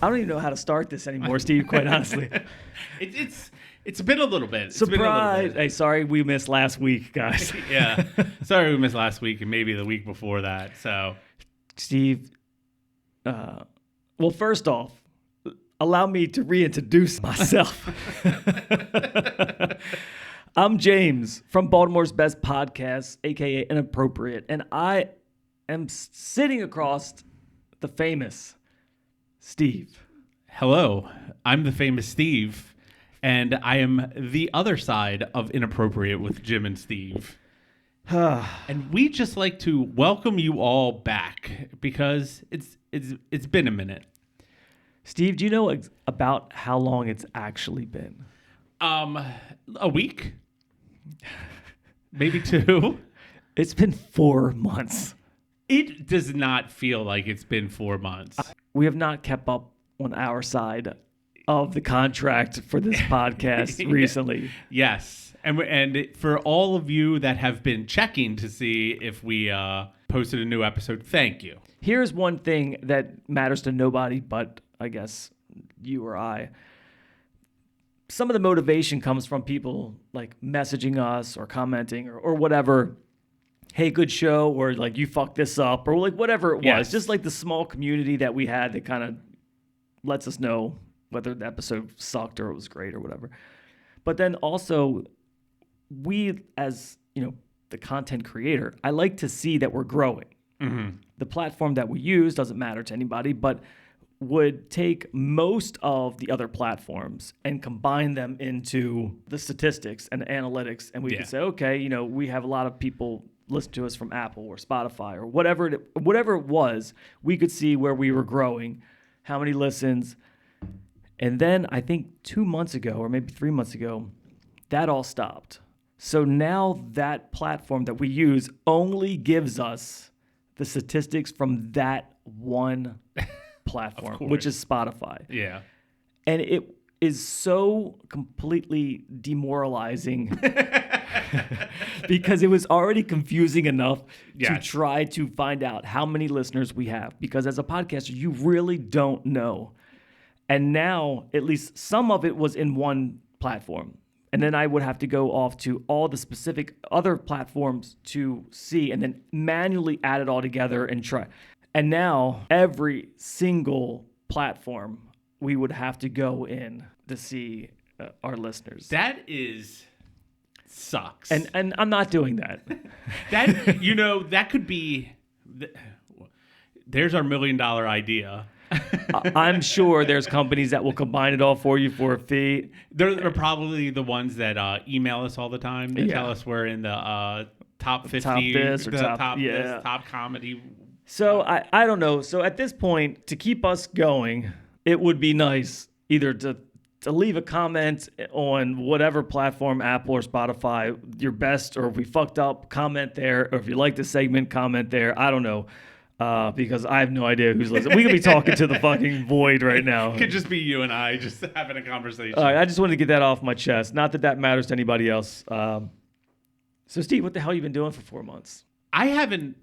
I don't even know how to start this anymore, Steve, quite honestly. It's been a little bit. Surprise! Hey, sorry we missed last week, guys. Yeah. Sorry we missed last week and maybe the week before that. So, Steve, well, first off, allow me to reintroduce myself. I'm James from Baltimore's Best Podcast, a.k.a. Inappropriate, and I am sitting across the famous Steve. hello. I'm the famous Steve, and I am the other side of Inappropriate with Jim and Steve. And we just like to welcome you all back because it's been a minute. Steve, do you know about how long it's actually been? A week? Maybe 2. It's been 4 months. It does not feel like it's been 4 months. We have not kept up on our side of the contract for this podcast recently. Yes. And for all of you that have been checking to see if we posted a new episode, thank you. Here's one thing that matters to nobody but, I guess, you or I. Some of the motivation comes from people like messaging us or commenting or whatever. Hey, good show, or like you fucked this up, or like whatever it was. Yes. Just like the small community that we had that kind of lets us know whether the episode sucked or it was great or whatever. But then also, we as, the content creator, I like to see that we're growing. Mm-hmm. The platform that we use doesn't matter to anybody, but would take most of the other platforms and combine them into the statistics and the analytics, and we could say, okay, we have a lot of people listen to us from Apple or Spotify or whatever it was. We could see where we were growing, how many listens, and then I think 2 months ago or maybe 3 months ago, that all stopped. So now that platform that we use only gives us the statistics from that one platform, which is Spotify. Yeah. And it is so completely demoralizing because it was already confusing enough to try to find out how many listeners we have. Because as a podcaster, you really don't know. And now, at least some of it was in one platform. And then I would have to go off to all the specific other platforms to see and then manually add it all together and try. And now every single platform we would have to go in to see our listeners. That sucks. And I'm not doing that. That could be, there's our $1 million idea. I'm sure there's companies that will combine it all for you for a fee. They're probably the ones that email us all the time. They tell us we're in the top 50, top this or top this, top comedy. So I don't know. So at this point, to keep us going, it would be nice either to leave a comment on whatever platform, Apple or Spotify, your best, or if we fucked up, comment there. Or if you like the segment, comment there. I don't know. Because I have no idea who's listening. We could be talking to the fucking void right now. It could just be you and I just having a conversation. All right, I just wanted to get that off my chest. Not that matters to anybody else. So, Steve, what the hell have you been doing for 4 months? I haven't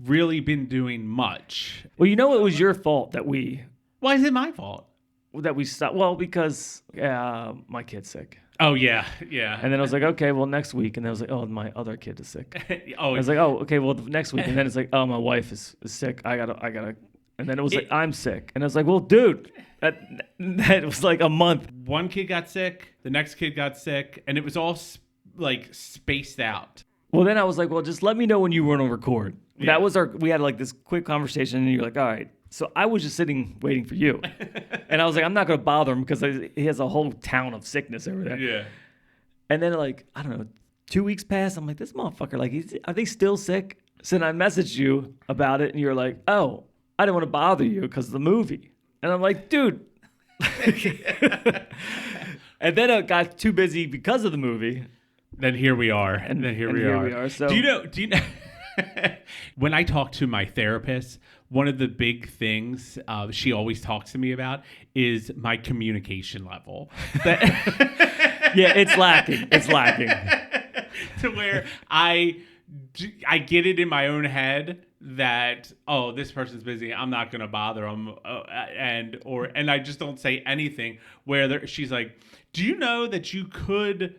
really been doing much. Well, it was your fault that we... Why is it my fault? That we stopped. Well, because my kid's sick. Oh, yeah. And then I was like, okay, well, next week. And then I was like, oh, my other kid is sick. I was like, oh, okay, well, next week. And then it's like, oh, my wife is sick. I gotta. And then it was like, I'm sick. And I was like, well, dude, that was like a month. One kid got sick. The next kid got sick. And it was all spaced out. Well, then I was like, well, just let me know when you want to record. Yeah. We had like this quick conversation, and you're like, all right. So I was just sitting waiting for you. And I was like, I'm not going to bother him because he has a whole town of sickness over there. Yeah. And then I don't know, 2 weeks passed. I'm like, this motherfucker, are they still sick? So then I messaged you about it, and you're like, oh, I didn't want to bother you because of the movie. And I'm like, dude. And then I got too busy because of the movie. Then here we are. Here we are. So do you know when I talk to my therapist, one of the big things she always talks to me about is my communication level. Yeah, it's lacking. It's lacking. To where I get it in my own head that, oh, this person's busy, I'm not gonna bother them, and I just don't say anything. She's like, do you know that you could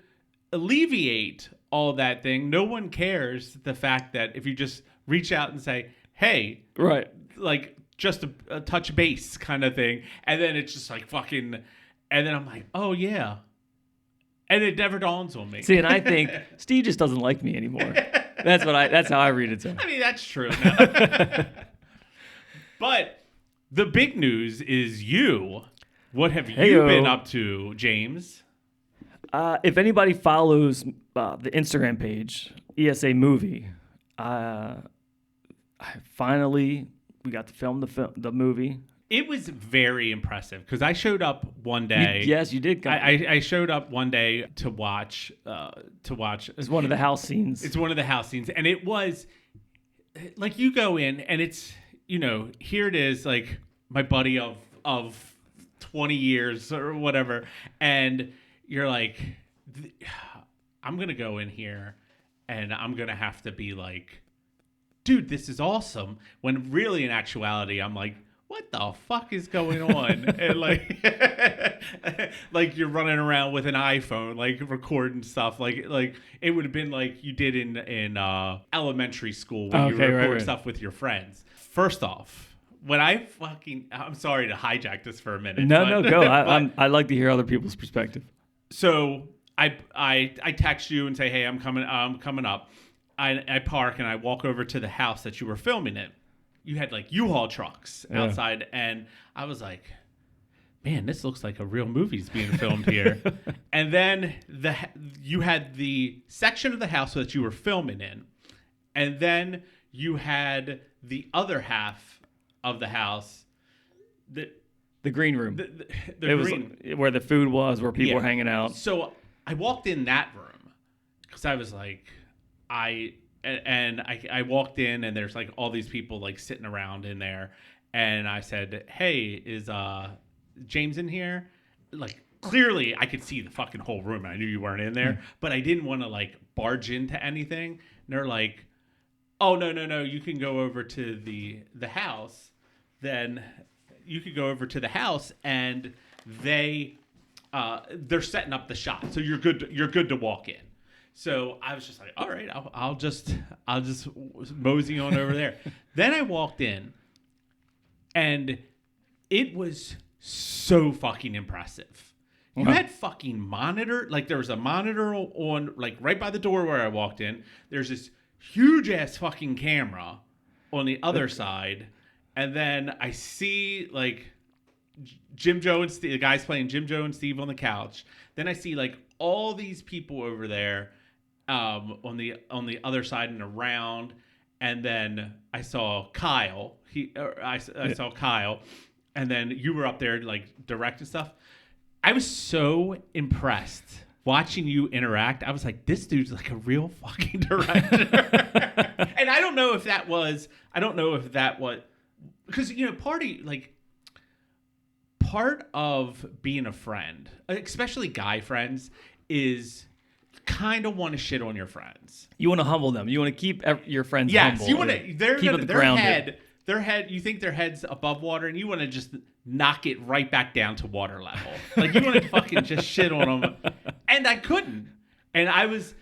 alleviate all that thing? No one cares the fact that if you just reach out and say, hey, right, like just a touch base kind of thing, and then it's just like fucking, and then I'm like, oh yeah, and it never dawns on me. See, and I think Steve just doesn't like me anymore. That's how I read it. I mean, that's true. But the big news is you. What have you been up to, James? If anybody follows the Instagram page, ESA Movie, finally we got to film the movie. It was very impressive because I showed up one day. Yes, you did. I showed up one day to watch. It's one of the house scenes. It's one of the house scenes, and it was like you go in, and it's here it is, like my buddy of 20 years or whatever, and you're like, I'm gonna go in here, and I'm gonna have to be like, dude, this is awesome. When really, in actuality, I'm like, what the fuck is going on? And like you're running around with an iPhone, like recording stuff. Like it would have been like you did in elementary school when you record stuff with your friends. First off, I'm sorry to hijack this for a minute. No, go. I like to hear other people's perspective. So I text you and say, hey, I'm coming up. I park and I walk over to the house that you were filming in. You had like U-Haul trucks outside, and I was like, man, this looks like a real movie's being filmed here. And then you had the section of the house that you were filming in, and then you had the other half of the house, the green room. It was where the food was, where people were hanging out. So I walked in that room because I was like, I walked in, and there's like all these people like sitting around in there, and I said, hey, is James in here? Like clearly I could see the fucking whole room. I knew you weren't in there, but I didn't want to like barge into anything. And they're like, oh, no, you can go over to the house. Then you could go over to the house, and they're setting up the shot, so you're good to walk in. So I was just like, all right, I'll just mosey on over there. Then I walked in, and it was so fucking impressive. You had fucking monitor, like there was a monitor on, like right by the door where I walked in. There's this huge ass fucking camera on the other side, and then I see like Jim Joe and Steve, the guys playing Jim Joe and Steve on the couch. Then I see like all these people over there. On the other side and around, and then I saw Kyle. I saw Kyle, and then you were up there like directing stuff. I was so impressed watching you interact. I was like, this dude's like a real fucking director. And I don't know if that was because part of being a friend, especially guy friends, is kind of want to shit on your friends. You want to humble them. You want to keep your friends humble. Yes, you want to. Their head. You think their head's above water, and you want to just knock it right back down to water level. Like you want to fucking just shit on them, and I couldn't. And I was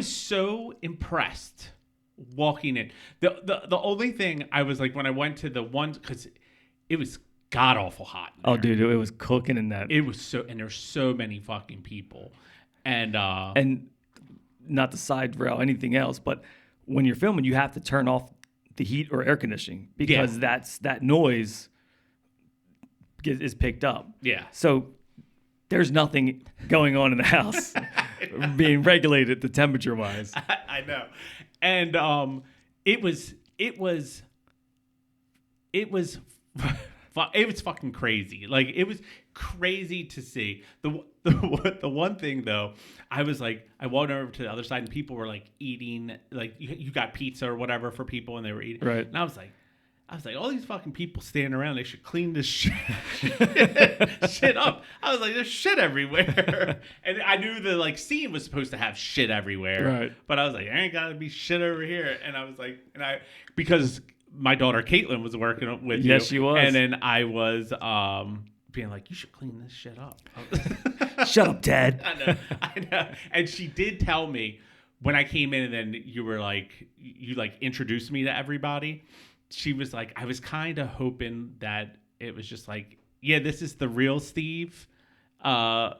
so impressed walking in. The only thing I was like when I went to the one, because it was god awful hot. Oh, dude, it was cooking in that. It was so, and there's so many fucking people. And not to side rail anything else, but when you're filming, you have to turn off the heat or air conditioning because that noise is picked up. Yeah. So there's nothing going on in the house being regulated the temperature wise. I know, and it was fucking crazy. Like it was crazy to see. The one thing though, I was like, I walked over to the other side and people were like eating, like you got pizza or whatever for people and they were eating. Right. And I was I was like, all these fucking people standing around, they should clean this shit up. I was like, there's shit everywhere. And I knew the like scene was supposed to have shit everywhere. Right. But I was like, there ain't gotta be shit over here. And I was like, because my daughter Caitlin was working with you. Yes, she was. And then I was being like, you should clean this shit up. Shut up, Dad. I know. And she did tell me when I came in and then you were like, you like introduced me to everybody. She was like, I was kind of hoping that it was just like, yeah, this is the real Steve. And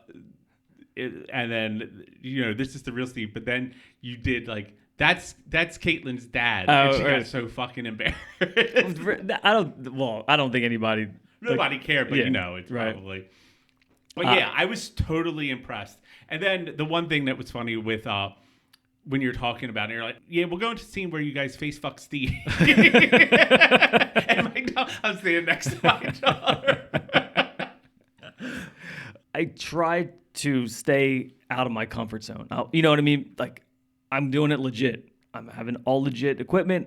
then, this is the real Steve. But then you did like, that's Caitlin's dad. And she got so fucking embarrassed. I don't think anybody. Nobody cared, but it's right. probably. But I was totally impressed. And then the one thing that was funny with when you're talking about it, you're like, yeah, we'll go into a scene where you guys face fuck Steve. And I'm standing next to my daughter. I tried to stay out of my comfort zone. You know what I mean? Like, I'm doing it legit. I'm having all legit equipment.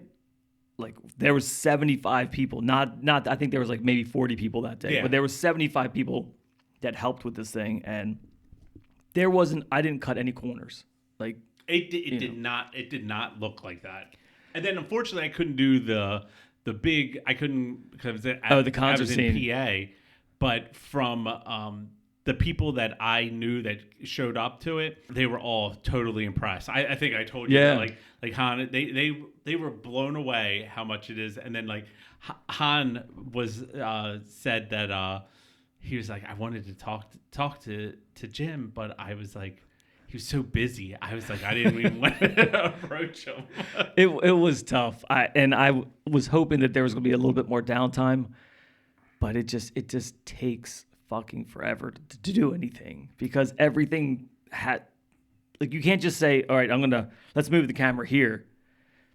Like, there was 75 people. Not. I think there was like maybe 40 people that day. Yeah. But there was 75 people that helped with this thing. And I didn't cut any corners. Like, It did not look like that. And then unfortunately I couldn't do the big, I couldn't, because the concert I was in scene. PA, but from the people that I knew that showed up to it, they were all totally impressed. I think I told you that, like Han, they were blown away how much it is. And then like Han was said that he was like, I wanted to talk to Jim, but I was like, he was so busy. I was like, I didn't even want to approach him. It was tough. I was hoping that there was going to be a little bit more downtime, but it just takes fucking forever to do anything, because everything you can't just say, all right, let's move the camera here,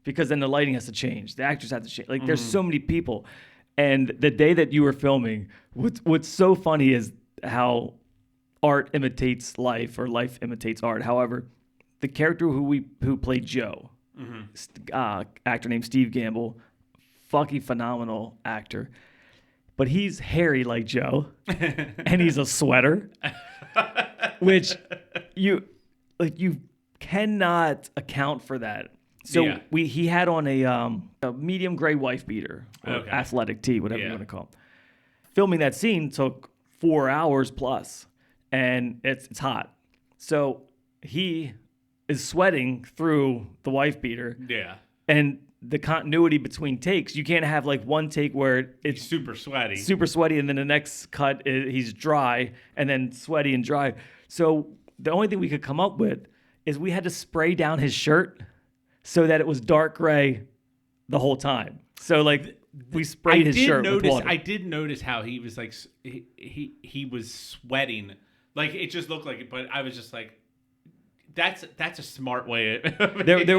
because then the lighting has to change. The actors have to change. Like, there's so many people. And the day that you were filming, what's so funny is how art imitates life, or life imitates art. However, the character who played Joe, actor named Steve Gamble, fucking phenomenal actor, but he's hairy like Joe, and he's a sweater, which you cannot account for that. So he had on a medium gray wife beater, or athletic tee, whatever you want to call it. Filming that scene took 4 hours plus. And it's hot. So he is sweating through the wife beater. Yeah. And the continuity between takes, you can't have like one take where it's super sweaty, and then the next cut he's dry, and then sweaty and dry. So the only thing we could come up with is we had to spray down his shirt so that it was dark gray the whole time. So like we sprayed his shirt with water. I did notice how he was like he was sweating. Like, it just looked like it, but I was just like, that's a smart way. It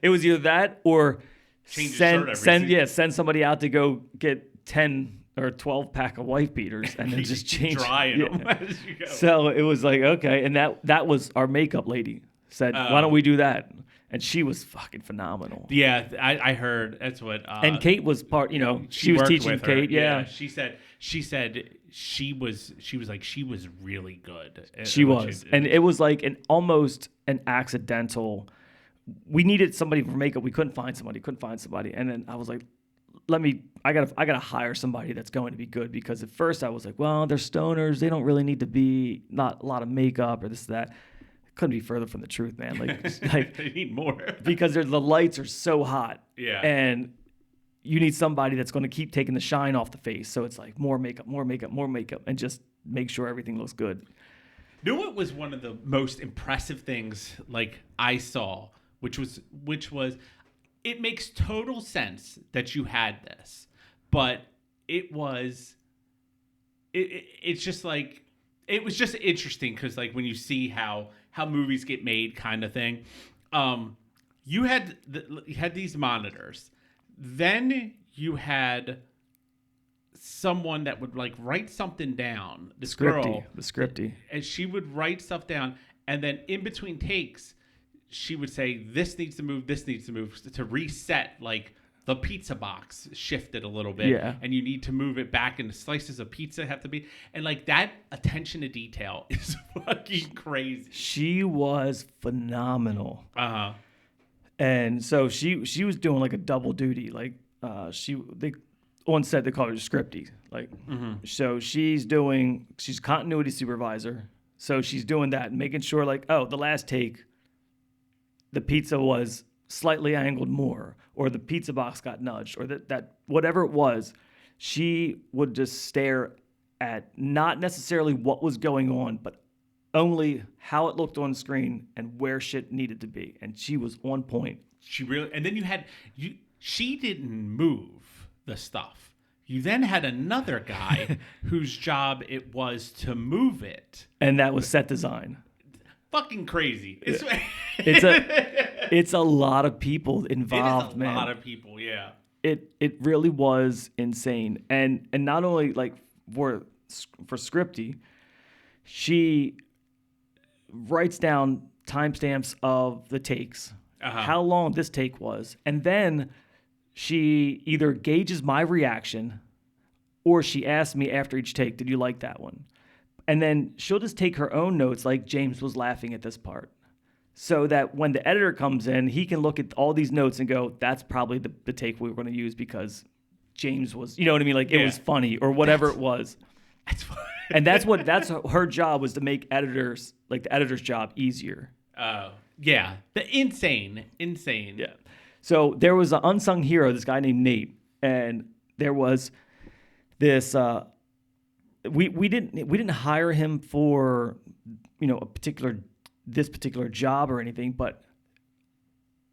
was either that or send somebody out to go get 10 or 12 pack of wife beaters and then just change drying them as you go. So it was like, okay, and that was our makeup lady said, why don't we do that? And she was fucking phenomenal. Yeah, I heard that's what. And Kate was part. She was teaching Kate. Yeah, she said she was like she was really good. She was, and it was like almost an accidental. We needed somebody for makeup. We couldn't find somebody, and then I was like, I gotta hire somebody that's going to be good, because at first I was like, well, they're stoners. They don't really need to be not a lot of makeup or this that. Couldn't be further from the truth, man. Like they need more because the lights are so hot. Yeah, and you need somebody that's going to keep taking the shine off the face. So it's like more makeup, and just make sure everything looks good. You know what was one of the most impressive things like I saw, which was it makes total sense that you had this, but it's just like it was just interesting because like when you see how movies get made, kind of thing. You had these monitors. Then you had someone that would like write something down. The scripty. And she would write stuff down, and then in between takes, she would say, "This needs to move. This needs to move," to reset like the pizza box shifted a little bit, and you need to move it back, and the slices of pizza have to be, and like that attention to detail is fucking crazy. She was phenomenal. And so she was doing like a double duty, like on set they call her scripty, like so she's continuity supervisor, so she's doing that and making sure like, oh, the last take the pizza was slightly angled more, or the pizza box got nudged, or that whatever it was, she would just stare at not necessarily what was going on, but only how it looked on the screen and where shit needed to be. And she was on point. And then she didn't move the stuff. You then had another guy whose job it was to move it. And that was set design. Fucking crazy. It's a lot of people involved, man. A lot of people, yeah. It really was insane. And not only like for Scripty, she writes down timestamps of the takes, how long this take was, and then she either gauges my reaction or she asks me after each take, did you like that one? And then she'll just take her own notes, like James was laughing at this part, so that when the editor comes in, he can look at all these notes and go, that's probably the take we were going to use because James was, you know what I mean? Like it was funny or whatever it was. That's funny. And that's her job, was to make editors, like the editor's job, easier. Yeah. The insane. Yeah. So there was an unsung hero, this guy named Nate, and there was this. We didn't hire him for, this particular job or anything, but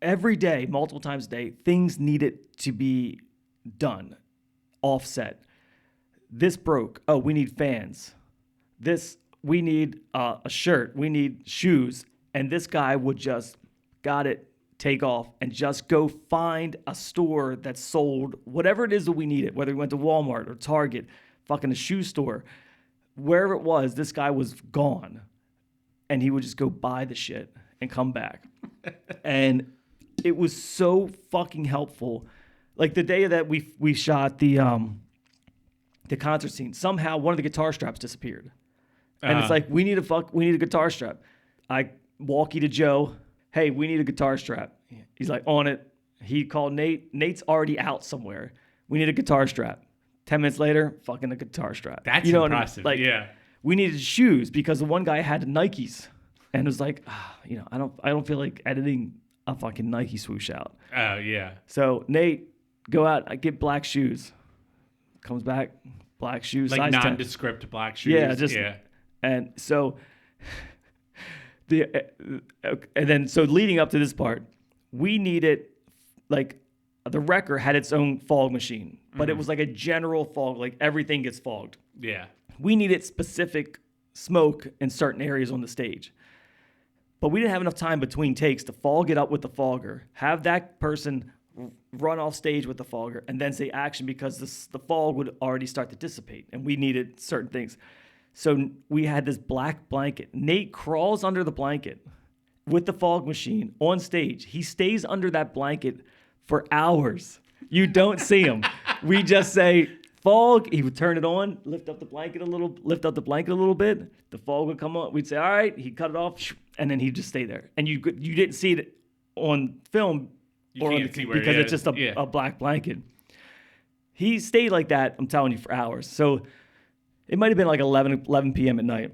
every day, multiple times a day, things needed to be done, offset. This broke. Oh, we need fans. We need a shirt. We need shoes. And this guy would just take off and just go find a store that sold whatever it is that we needed, whether we went to Walmart or Target, fucking a shoe store, wherever it was, this guy was gone. And he would just go buy the shit and come back. And it was so fucking helpful. Like the day that we shot the concert scene, somehow one of the guitar straps disappeared. And it's like, we need a guitar strap. I walkie to Joe, hey, we need a guitar strap. He's like, on it. He called Nate. Nate's already out somewhere. We need a guitar strap. 10 minutes later, fucking a guitar strap. That's impressive. Like, yeah. We needed shoes because the one guy had Nikes. And it was like, I don't feel like editing a fucking Nike swoosh out. Oh, yeah. So Nate, go out, get black shoes. Comes back, black shoes. Like size nondescript 10. Black shoes. Yeah, and so so leading up to this part, we needed, like, the Wrecker had its own fog machine, but it was like a general fog, like everything gets fogged. Yeah. We needed specific smoke in certain areas on the stage. But we didn't have enough time between takes to fog it up with the fogger, have that person run off stage with the fogger, and then say action, because the fog would already start to dissipate, and we needed certain things. So we had this black blanket. Nate crawls under the blanket with the fog machine on stage. He stays under that blanket for hours. You don't see him. We just say, fog. He would turn it on, lift up the blanket a little bit. The fog would come on. We'd say, all right. He'd cut it off, and then he'd just stay there. And you didn't see it on film because it's just a black blanket. He stayed like that, I'm telling you, for hours. So it might have been like 11 p.m. at night,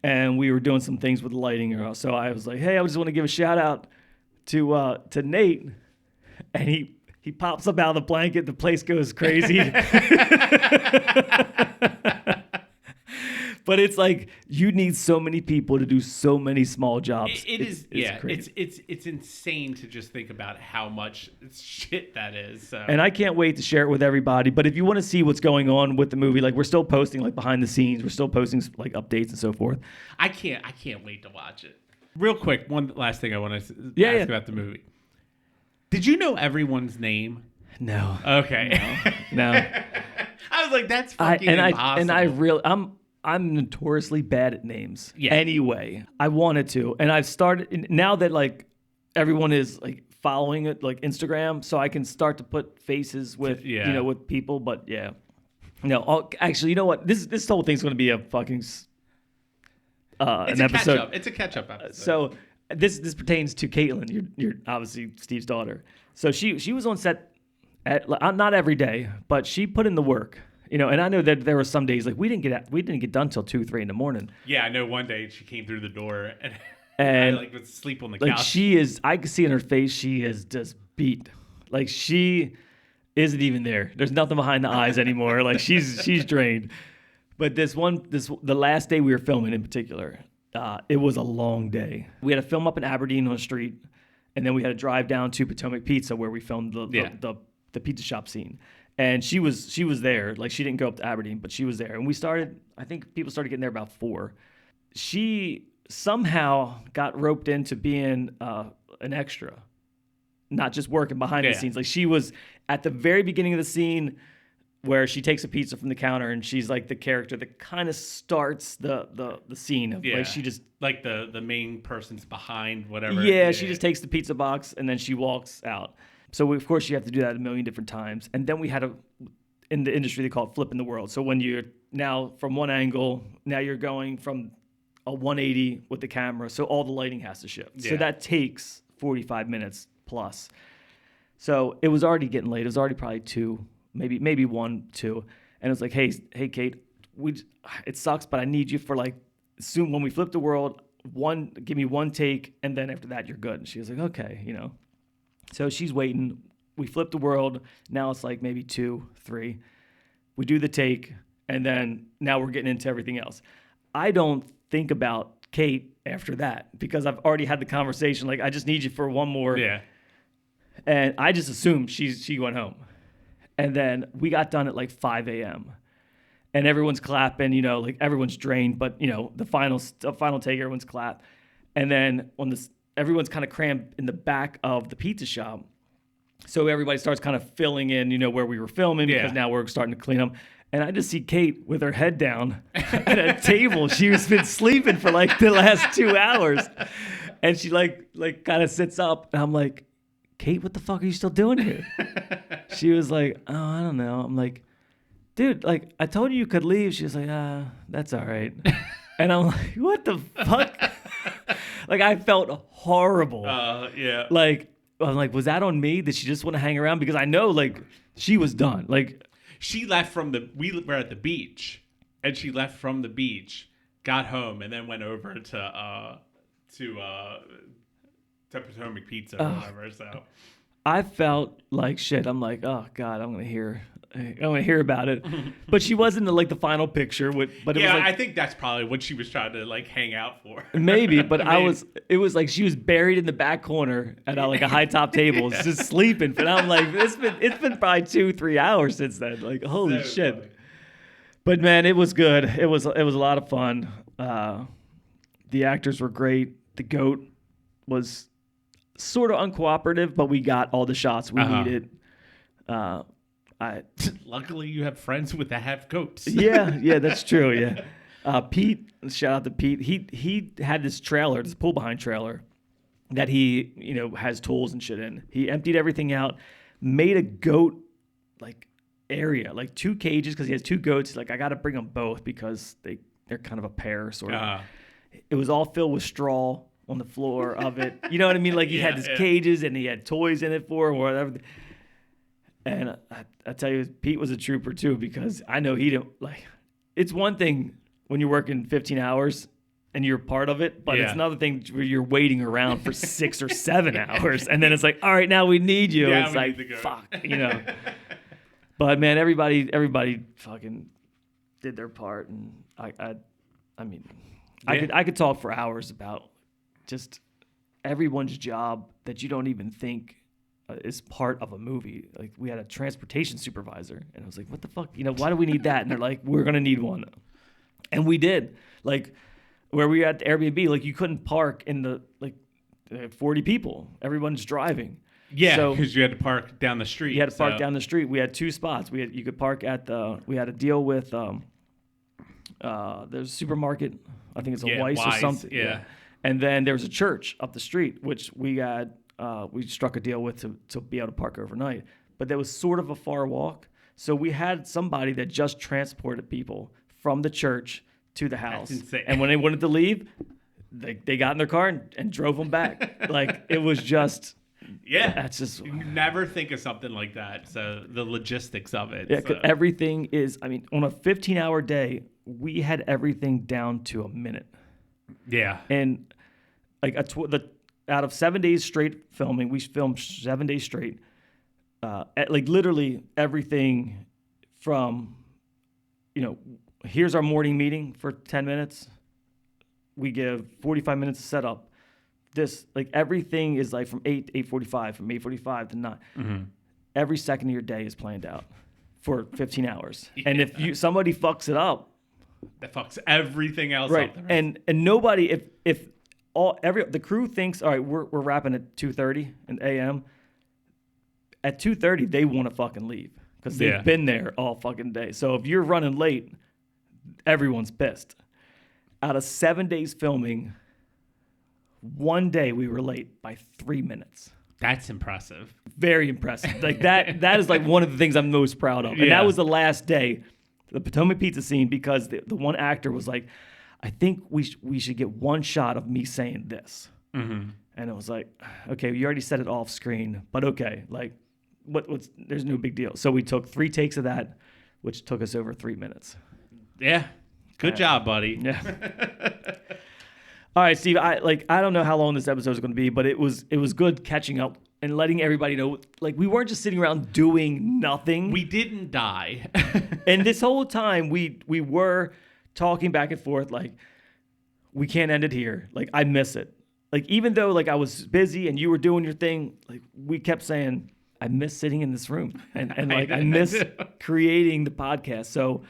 and we were doing some things with the lighting. So I was like, hey, I just want to give a shout out to Nate, and he pops up out of the blanket. The place goes crazy. But it's like, you need so many people to do so many small jobs. It's crazy. It's insane to just think about how much shit that is. So. And I can't wait to share it with everybody. But if you want to see what's going on with the movie, like, we're still posting like behind the scenes. We're still posting like updates and so forth. I can't wait to watch it. Real quick, one last thing I want to ask about the movie. Did you know everyone's name? No. Okay. No. I was like, that's fucking impossible. I'm notoriously bad at names. Yeah. Anyway, I wanted to, and I've started now that like everyone is like following it like Instagram, so I can start to put faces with with people. But yeah, no, actually, you know what? This whole thing's going to be a fucking an episode. Catch-up. It's a catch-up episode. So this pertains to Caitlin, you're obviously Steve's daughter. So she was on set at not every day, but she put in the work. And I know that there were some days like we didn't get done till 2-3 in the morning. Yeah, I know one day she came through the door and I would sleep on the couch. I could see in her face she is just beat. Like she isn't even there. There's nothing behind the eyes anymore. Like she's drained. But the last day we were filming in particular, it was a long day. We had to film up in Aberdeen on the street, and then we had to drive down to Potomac Pizza where we filmed the pizza shop scene. And she was there. Like she didn't go up to Aberdeen, but she was there. And I think people started getting there about 4. She somehow got roped into being an extra, not just working behind the scenes. Like she was at the very beginning of the scene where she takes a pizza from the counter and she's like the character that kind of starts the scene of like she just like the main person's behind whatever. Yeah, she just takes the pizza box and then she walks out. So of course you have to do that a million different times. And then we had in the industry they call it flipping the world. So when you're now from one angle, now you're going from a 180 with the camera. So all the lighting has to shift. Yeah. So that takes 45 minutes plus. So it was already getting late. It was already probably 2. Maybe 1, 2, and it was like, hey, Kate, it sucks, but I need you for like soon when we flip the world. Give me 1 take, and then after that you're good. And she was like, okay, So she's waiting. We flip the world. Now it's like maybe 2, 3. We do the take, and then now we're getting into everything else. I don't think about Kate after that because I've already had the conversation. Like I just need you for 1 more. Yeah. And I just assumed she went home. And then we got done at like 5 a.m. And everyone's clapping, like everyone's drained, but the final take, everyone's clap. And then everyone's kind of crammed in the back of the pizza shop. So everybody starts kind of filling in, where we were filming because now we're starting to clean up. And I just see Kate with her head down at a table. She's been sleeping for like the last 2 hours. And she like kind of sits up and I'm like, Kate, what the fuck are you still doing here? She was like, oh, I don't know. I'm like, dude, like, I told you could leave. She was like, that's all right. And I'm like, what the fuck? Like, I felt horrible. Yeah. Like, I'm like, was that on me? Did she just want to hang around? Because I know, like, she was done. Like, she left we were at the beach, and she left from the beach, got home, and then went over to Potomac Pizza or whatever. So I felt like shit. I'm like, oh God, I'm gonna hear about it. But she wasn't like the final picture. But it was like, I think that's probably what she was trying to like hang out for. Maybe, but it was like she was buried in the back corner at like a high top table, just sleeping. But I'm like, it's been probably 2-3 hours since then. Like, holy shit. Funny. But man, it was good. It was a lot of fun. The actors were great. The goat was sort of uncooperative, but we got all the shots we needed. Luckily, you have friends with that have goats. yeah, that's true. Yeah, Pete. Shout out to Pete. He had this trailer, this pull behind trailer, that he has tools and shit in. He emptied everything out, made a goat like area, like 2 cages because he has 2 goats. Like I got to bring them both because they're kind of a pair sort of. It was all filled with straw on the floor of it. You know what I mean? Like he had his cages and he had toys in it for him or whatever. And I tell you, Pete was a trooper too because I know he didn't like. It's one thing when you're working 15 hours and you're part of it, but it's another thing where you're waiting around for 6 or 7 hours, and then it's like, all right, now we need you. Yeah, it's like, fuck, But man, everybody fucking did their part, and I mean, I could talk for hours about just everyone's job that you don't even think is part of a movie. Like we had a transportation supervisor, and I was like, what the fuck? Why do we need that? And they're like, we're gonna need one, and we did. Like where we were at the Airbnb, like you couldn't park in the 40 people. Everyone's driving. Yeah, because you had to park down the street. You had to park down the street. We had 2 spots. You could park at we had a deal with there's a supermarket. I think it's a Weiss or something. Yeah. And then there was a church up the street, which we had we struck a deal with to be able to park overnight. But there was sort of a far walk. So we had somebody that just transported people from the church to the house. That's insane. And when they wanted to leave, they got in their car and drove them back. Like, it was just... Yeah. That's just... You never think of something like that. So the logistics of it. Yeah, so. everything is... I mean, on a 15-hour day, we had everything down to a minute. Yeah. And like out of 7 days straight filming, we filmed 7 days straight. Like literally everything from, here's our morning meeting for 10 minutes. We give 45 minutes to set up. This, like, everything is like from 8 to 8:45, from 8:45 to 9. Mm-hmm. Every second of your day is planned out for 15 hours. Yeah. And if somebody fucks it up, that fucks everything else right. up. And nobody, if the crew thinks, all right, we're wrapping at 2:30 a.m. At 2:30, they want to fucking leave because they've been there all fucking day. So if you're running late, everyone's pissed. Out of 7 days filming, one day we were late by 3 minutes. That's impressive. Very impressive. Like that is like one of the things I'm most proud of. And that was the last day, the Potomac Pizza scene, because the one actor was like, I think we should get one shot of me saying this. Mm-hmm. And it was like, okay, you already said it off screen, but okay, like what's there's no big deal. So we took 3 takes of that, which took us over 3 minutes. Yeah. Good job, buddy. Yeah. All right, Steve, I don't know how long this episode is going to be, but it was good catching up and letting everybody know, like, we weren't just sitting around doing nothing. We didn't die. And this whole time we were talking back and forth, like, we can't end it here. Like, I miss it. Like, even though, like, I was busy and you were doing your thing, like, we kept saying, I miss sitting in this room. And like, I miss creating the podcast. So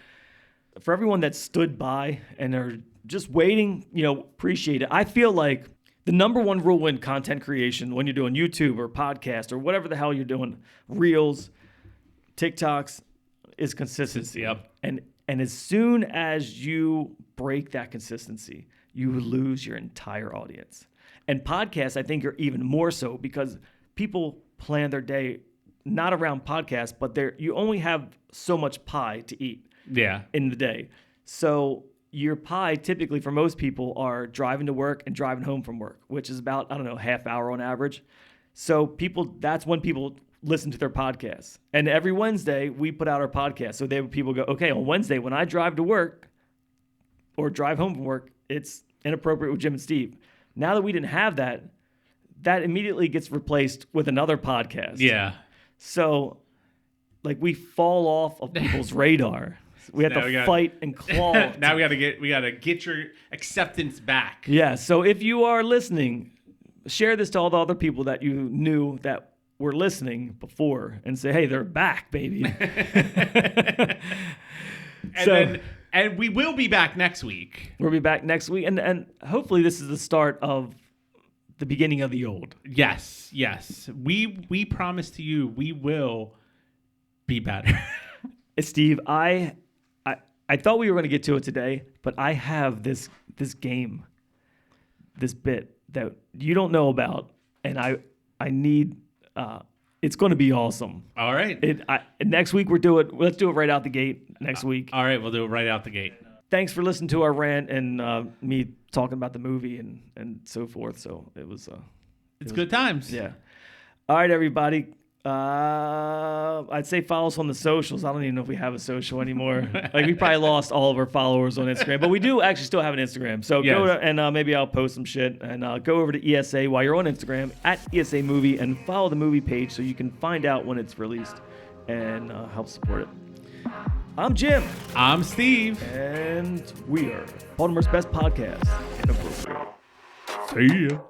for everyone that stood by and are just waiting, appreciate it. I feel like the number one rule in content creation, when you're doing YouTube or podcast or whatever the hell you're doing, Reels, TikToks, is consistency. Yep. And as soon as you break that consistency, you lose your entire audience. And podcasts, I think, are even more so because people plan their day not around podcasts, but you only have so much pie to eat in the day. So your pie typically for most people are driving to work and driving home from work, which is about, half hour on average. So that's when people listen to their podcasts. And every Wednesday we put out our podcast. So people go, okay, on Wednesday when I drive to work or drive home from work, it's Inappropriate with Jim and Steve. Now that we didn't have that immediately gets replaced with another podcast. Yeah. So like we fall off of people's radar. We have to fight and claw. Now we gotta get your acceptance back. Yeah. So if you are listening, share this to all the other people that you knew that were listening before and say, hey, they're back, baby. And we will be back next week. We'll be back next week. And hopefully this is the start of the beginning of the old. Yes. We promise to you we will be better. Steve, I thought we were going to get to it today, but I have this game, this bit that you don't know about, and I need. It's going to be awesome. All right. Next week let's do it right out the gate next week. All right, we'll do it right out the gate. Thanks for listening to our rant and me talking about the movie and so forth. So it was. It's good times. Yeah. All right, everybody. I'd say follow us on the socials. I don't even know if we have a social anymore. Like, we probably lost all of our followers on Instagram, but we do actually still have an Instagram. So go and maybe I'll post some shit and go over to ESA while you're on Instagram at ESA Movie and follow the movie page so you can find out when it's released and help support it. I'm Jim. I'm Steve. And we are Baltimore's best podcast, Inappropriate. See ya.